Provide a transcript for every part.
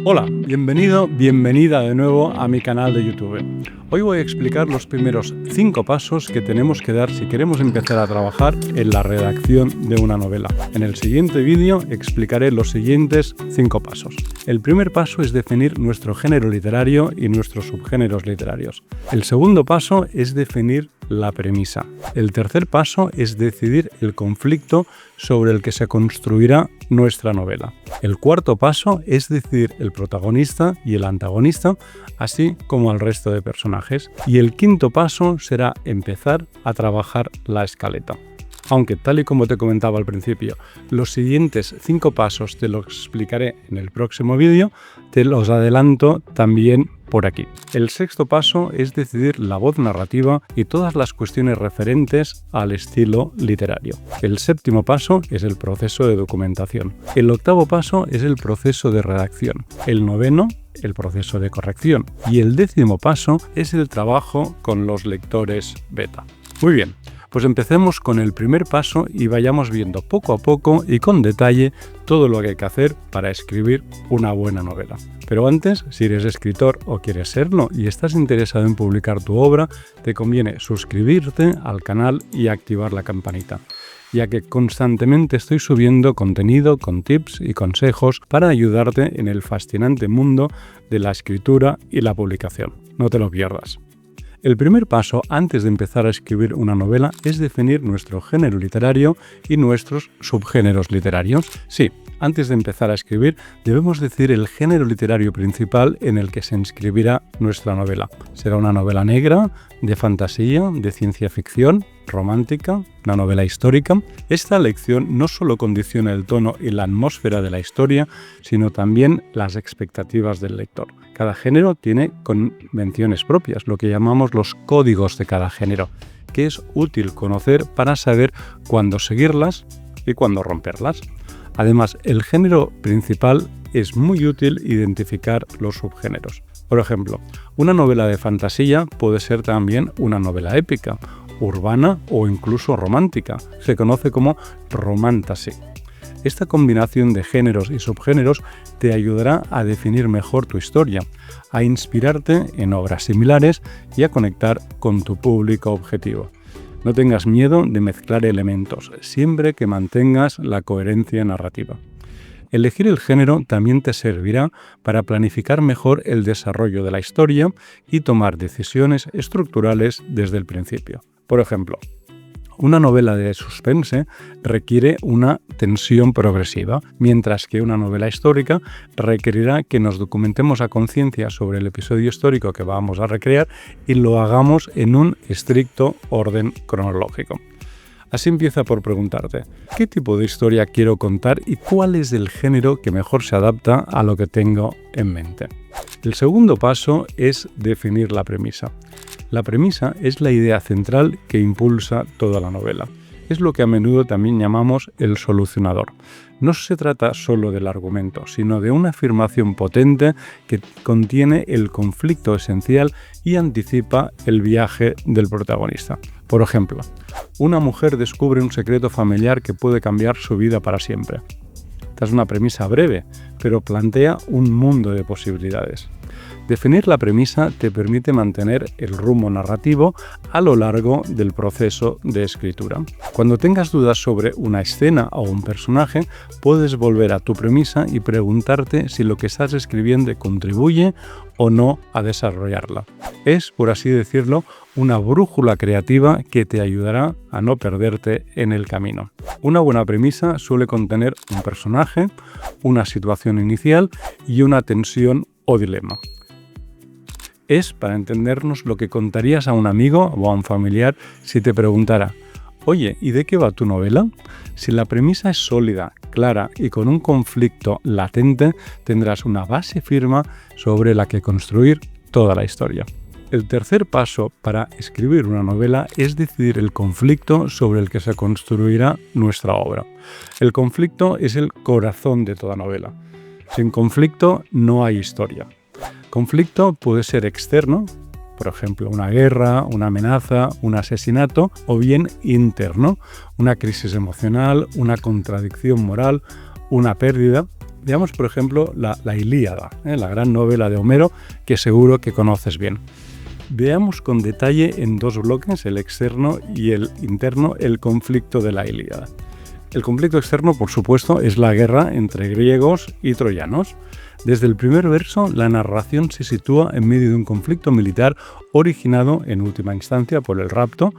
Hola, bienvenida de nuevo a mi canal de YouTube. Hoy voy a explicar los primeros 5 pasos que tenemos que dar si queremos empezar a trabajar en la redacción de una novela. En el siguiente vídeo explicaré los siguientes 5 pasos. El primer paso es definir nuestro género literario y nuestros subgéneros literarios. El segundo paso es definir la premisa. El tercer paso es decidir el conflicto sobre el que se construirá nuestra novela. El cuarto paso es decidir el protagonista y el antagonista, así como al resto de personajes. Y el quinto paso será empezar a trabajar la escaleta. Aunque, tal y como te comentaba al principio, los siguientes 5 pasos te los explicaré en el próximo vídeo, te los adelanto también por aquí. El sexto paso es decidir la voz narrativa y todas las cuestiones referentes al estilo literario. El séptimo paso es el proceso de documentación. El octavo paso es el proceso de redacción. El noveno, el proceso de corrección. Y el décimo paso es el trabajo con los lectores beta. Muy bien. Pues empecemos con el primer paso y vayamos viendo poco a poco y con detalle todo lo que hay que hacer para escribir una buena novela. Pero antes, si eres escritor o quieres serlo y estás interesado en publicar tu obra, te conviene suscribirte al canal y activar la campanita, ya que constantemente estoy subiendo contenido con tips y consejos para ayudarte en el fascinante mundo de la escritura y la publicación. No te lo pierdas. El primer paso antes de empezar a escribir una novela es definir nuestro género literario y nuestros subgéneros literarios. Sí, antes de empezar a escribir debemos decir el género literario principal en el que se inscribirá nuestra novela. ¿Será una novela negra, de fantasía, de ciencia ficción, romántica, una novela histórica? Esta elección no solo condiciona el tono y la atmósfera de la historia, sino también las expectativas del lector. Cada género tiene convenciones propias, lo que llamamos los códigos de cada género, que es útil conocer para saber cuándo seguirlas y cuándo romperlas. Además, el género principal es muy útil identificar los subgéneros. Por ejemplo, una novela de fantasía puede ser también una novela épica, urbana o incluso romántica. Se conoce como romantasy. Esta combinación de géneros y subgéneros te ayudará a definir mejor tu historia, a inspirarte en obras similares y a conectar con tu público objetivo. No tengas miedo de mezclar elementos, siempre que mantengas la coherencia narrativa. Elegir el género también te servirá para planificar mejor el desarrollo de la historia y tomar decisiones estructurales desde el principio. Por ejemplo, una novela de suspense requiere una tensión progresiva, mientras que una novela histórica requerirá que nos documentemos a conciencia sobre el episodio histórico que vamos a recrear y lo hagamos en un estricto orden cronológico. Así empieza por preguntarte, ¿qué tipo de historia quiero contar y cuál es el género que mejor se adapta a lo que tengo en mente? El segundo paso es definir la premisa. La premisa es la idea central que impulsa toda la novela. Es lo que a menudo también llamamos el solucionador. No se trata solo del argumento, sino de una afirmación potente que contiene el conflicto esencial y anticipa el viaje del protagonista. Por ejemplo, una mujer descubre un secreto familiar que puede cambiar su vida para siempre. Esta es una premisa breve, pero plantea un mundo de posibilidades. Definir la premisa te permite mantener el rumbo narrativo a lo largo del proceso de escritura. Cuando tengas dudas sobre una escena o un personaje, puedes volver a tu premisa y preguntarte si lo que estás escribiendo contribuye o no a desarrollarla. Es, por así decirlo, una brújula creativa que te ayudará a no perderte en el camino. Una buena premisa suele contener un personaje, una situación inicial y una tensión o dilema. Es, para entendernos, lo que contarías a un amigo o a un familiar si te preguntara: «Oye, ¿y de qué va tu novela?». Si la premisa es sólida, clara y con un conflicto latente, tendrás una base firme sobre la que construir toda la historia. El tercer paso para escribir una novela es decidir el conflicto sobre el que se construirá nuestra obra. El conflicto es el corazón de toda novela. Sin conflicto no hay historia. Conflicto puede ser externo, por ejemplo, una guerra, una amenaza, un asesinato, o bien interno, una crisis emocional, una contradicción moral, una pérdida, Veamos, por ejemplo, la Ilíada, la gran novela de Homero que seguro que conoces bien. Veamos con detalle en dos bloques, el externo y el interno, el conflicto de la Ilíada. El conflicto externo, por supuesto, es la guerra entre griegos y troyanos. Desde el primer verso, la narración se sitúa en medio de un conflicto militar originado, en última instancia, por el rapto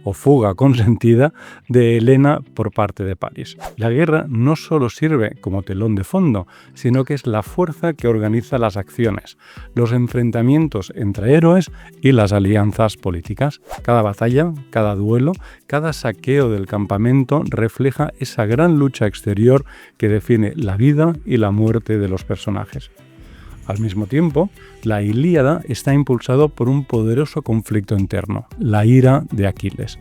o fuga consentida de Helena por parte de París. La guerra no solo sirve como telón de fondo, sino que es la fuerza que organiza las acciones, los enfrentamientos entre héroes y las alianzas políticas. Cada batalla, cada duelo, cada saqueo del campamento refleja esa gran lucha exterior que define la vida y la muerte de los personajes. Al mismo tiempo, la Ilíada está impulsado por un poderoso conflicto interno, la ira de Aquiles.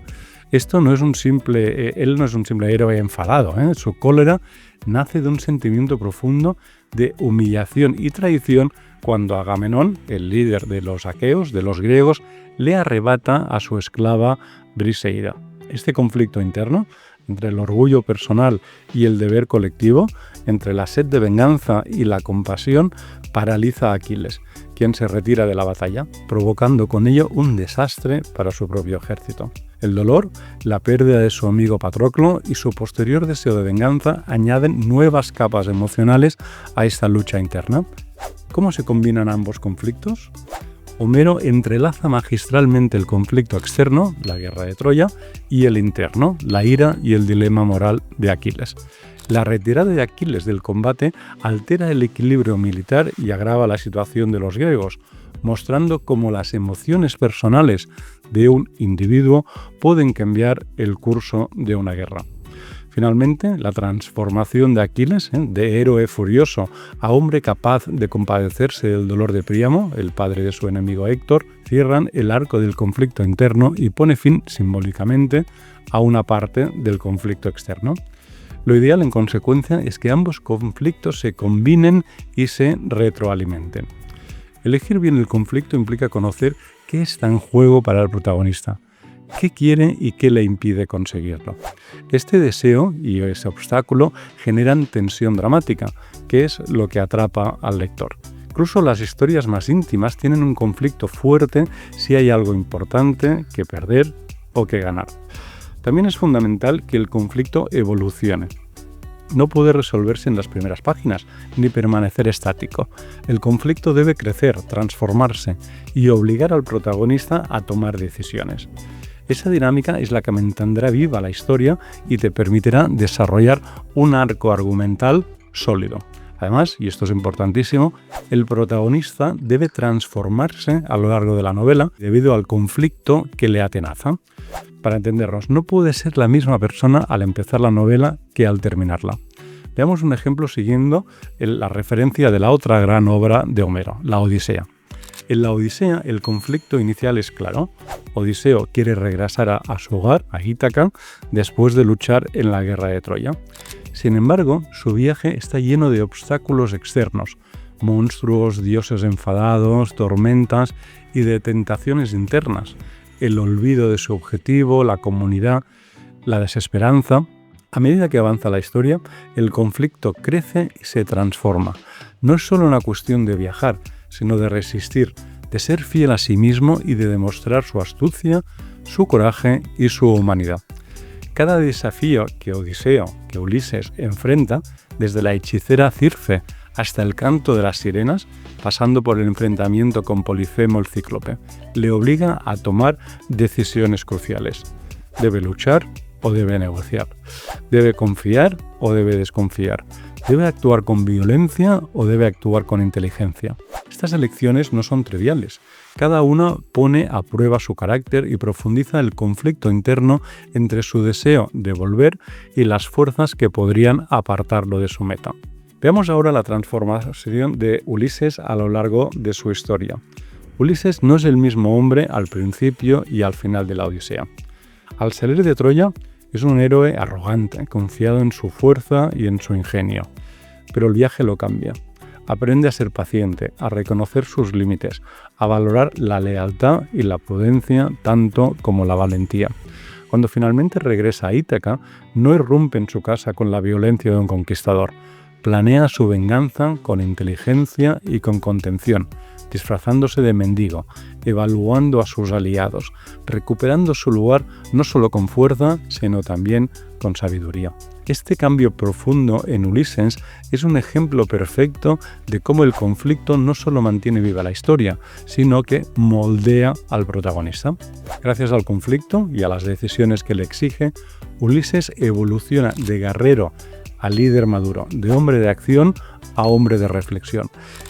Él no es un simple héroe enfadado, Su cólera nace de un sentimiento profundo de humillación y traición cuando Agamenón, el líder de los aqueos, de los griegos, le arrebata a su esclava Briseida. Este conflicto interno, entre el orgullo personal y el deber colectivo, entre la sed de venganza y la compasión, paraliza a Aquiles, quien se retira de la batalla, provocando con ello un desastre para su propio ejército. El dolor, la pérdida de su amigo Patroclo y su posterior deseo de venganza añaden nuevas capas emocionales a esta lucha interna. ¿Cómo se combinan ambos conflictos? Homero entrelaza magistralmente el conflicto externo, la guerra de Troya, y el interno, la ira y el dilema moral de Aquiles. La retirada de Aquiles del combate altera el equilibrio militar y agrava la situación de los griegos, mostrando cómo las emociones personales de un individuo pueden cambiar el curso de una guerra. Finalmente, la transformación de Aquiles, de héroe furioso a hombre capaz de compadecerse del dolor de Príamo, el padre de su enemigo Héctor, cierran el arco del conflicto interno y pone fin, simbólicamente, a una parte del conflicto externo. Lo ideal, en consecuencia, es que ambos conflictos se combinen y se retroalimenten. Elegir bien el conflicto implica conocer qué está en juego para el protagonista, qué quiere y qué le impide conseguirlo. Este deseo y ese obstáculo generan tensión dramática, que es lo que atrapa al lector. Incluso las historias más íntimas tienen un conflicto fuerte si hay algo importante que perder o que ganar. También es fundamental que el conflicto evolucione. No puede resolverse en las primeras páginas, ni permanecer estático. El conflicto debe crecer, transformarse y obligar al protagonista a tomar decisiones. Esa dinámica es la que mantendrá viva la historia y te permitirá desarrollar un arco argumental sólido. Además, y esto es importantísimo, el protagonista debe transformarse a lo largo de la novela debido al conflicto que le atenaza. Para entendernos, no puede ser la misma persona al empezar la novela que al terminarla. Veamos un ejemplo siguiendo la referencia de la otra gran obra de Homero, la Odisea. En la Odisea, el conflicto inicial es claro. Odiseo quiere regresar a su hogar, a Ítaca, después de luchar en la guerra de Troya. Sin embargo, su viaje está lleno de obstáculos externos, monstruos, dioses enfadados, tormentas y de tentaciones internas, el olvido de su objetivo, la comunidad, la desesperanza. A medida que avanza la historia, el conflicto crece y se transforma. No es solo una cuestión de viajar, sino de resistir, de ser fiel a sí mismo y de demostrar su astucia, su coraje y su humanidad. Cada desafío que Ulises enfrenta, desde la hechicera Circe hasta el canto de las sirenas, pasando por el enfrentamiento con Polifemo el cíclope, le obliga a tomar decisiones cruciales. Debe luchar o debe negociar. Debe confiar o debe desconfiar. Debe actuar con violencia o debe actuar con inteligencia. Estas elecciones no son triviales. Cada una pone a prueba su carácter y profundiza el conflicto interno entre su deseo de volver y las fuerzas que podrían apartarlo de su meta. Veamos ahora la transformación de Ulises a lo largo de su historia. Ulises no es el mismo hombre al principio y al final de la Odisea. Al salir de Troya, es un héroe arrogante, confiado en su fuerza y en su ingenio. Pero el viaje lo cambia. Aprende a ser paciente, a reconocer sus límites, a valorar la lealtad y la prudencia tanto como la valentía. Cuando finalmente regresa a Ítaca, no irrumpe en su casa con la violencia de un conquistador. planea su venganza con inteligencia y con contención, disfrazándose de mendigo, evaluando a sus aliados, recuperando su lugar no solo con fuerza, sino también con sabiduría. Este cambio profundo en Ulises es un ejemplo perfecto de cómo el conflicto no solo mantiene viva la historia, sino que moldea al protagonista. Gracias al conflicto y a las decisiones que le exige, Ulises evoluciona de guerrero a líder maduro, de hombre de acción a hombre de reflexión.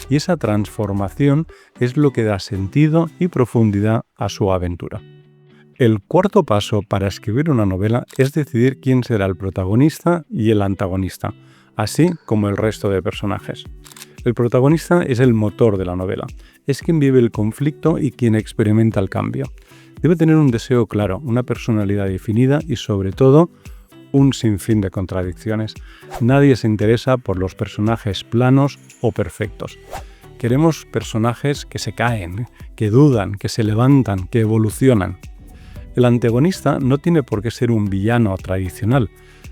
Y esa transformación es lo que da sentido y profundidad a su aventura. El cuarto paso para escribir una novela es decidir quién será el protagonista y el antagonista, así como el resto de personajes. El protagonista es el motor de la novela, es quien vive el conflicto y quien experimenta el cambio. Debe tener un deseo claro, una personalidad definida y, sobre todo, un sinfín de contradicciones. Nadie se interesa por los personajes planos o perfectos. Queremos personajes que se caen, que dudan, que se levantan, que evolucionan. El antagonista no tiene por qué ser un villano tradicional,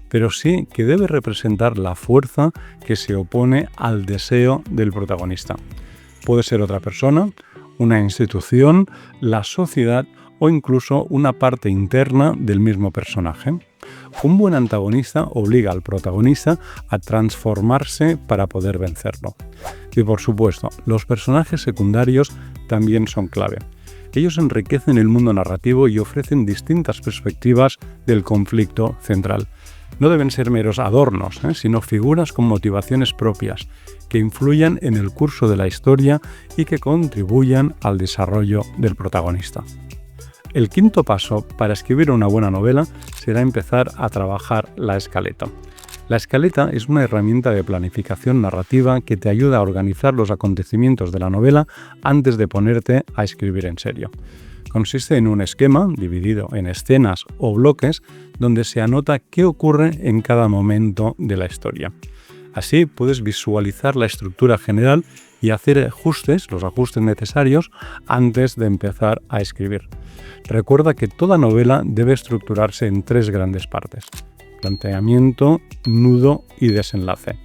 pero sí que debe representar la fuerza que se opone al deseo del protagonista. Puede ser otra persona, una institución, la sociedad o incluso una parte interna del mismo personaje. Un buen antagonista obliga al protagonista a transformarse para poder vencerlo. Y por supuesto, los personajes secundarios también son clave. Ellos enriquecen el mundo narrativo y ofrecen distintas perspectivas del conflicto central. No deben ser meros adornos, sino figuras con motivaciones propias, que influyan en el curso de la historia y que contribuyan al desarrollo del protagonista. El quinto paso para escribir una buena novela será empezar a trabajar la escaleta. La escaleta es una herramienta de planificación narrativa que te ayuda a organizar los acontecimientos de la novela antes de ponerte a escribir en serio. Consiste en un esquema dividido en escenas o bloques donde se anota qué ocurre en cada momento de la historia. Así puedes visualizar la estructura general y hacer los ajustes necesarios antes de empezar a escribir. Recuerda que toda novela debe estructurarse en 3 grandes partes: planteamiento, nudo y desenlace.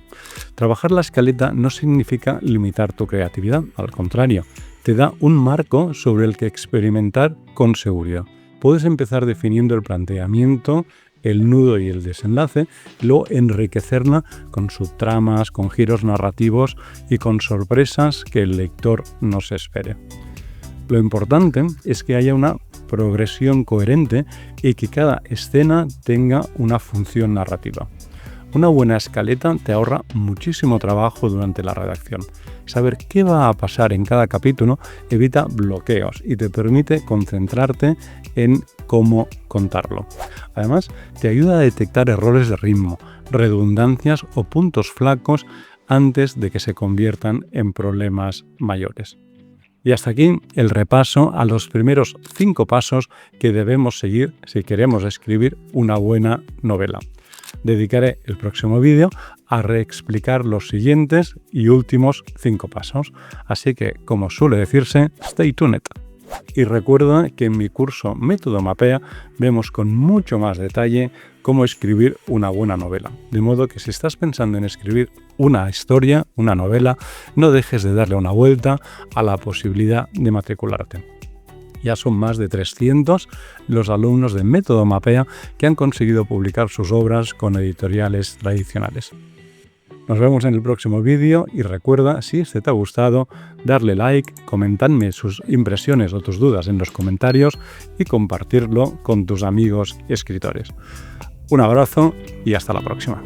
Trabajar la escaleta no significa limitar tu creatividad, al contrario, te da un marco sobre el que experimentar con seguridad. Puedes empezar definiendo el planteamiento, el nudo y el desenlace, luego enriquecerla con subtramas, con giros narrativos y con sorpresas que el lector no se espere. Lo importante es que haya una progresión coherente y que cada escena tenga una función narrativa. Una buena escaleta te ahorra muchísimo trabajo durante la redacción. Saber qué va a pasar en cada capítulo evita bloqueos y te permite concentrarte en cómo contarlo. Además, te ayuda a detectar errores de ritmo, redundancias o puntos flacos antes de que se conviertan en problemas mayores. Y hasta aquí el repaso a los primeros 5 pasos que debemos seguir si queremos escribir una buena novela. Dedicaré el próximo vídeo a reexplicar los siguientes y últimos 5 pasos. Así que, como suele decirse, stay tuned. Y recuerda que en mi curso Método Mapea vemos con mucho más detalle cómo escribir una buena novela. De modo que si estás pensando en escribir una historia, una novela, no dejes de darle una vuelta a la posibilidad de matricularte. Ya son más de 300 los alumnos de Método Mapea que han conseguido publicar sus obras con editoriales tradicionales. Nos vemos en el próximo vídeo y recuerda, si este te ha gustado, darle like, comentadme sus impresiones o tus dudas en los comentarios y compartirlo con tus amigos escritores. Un abrazo y hasta la próxima.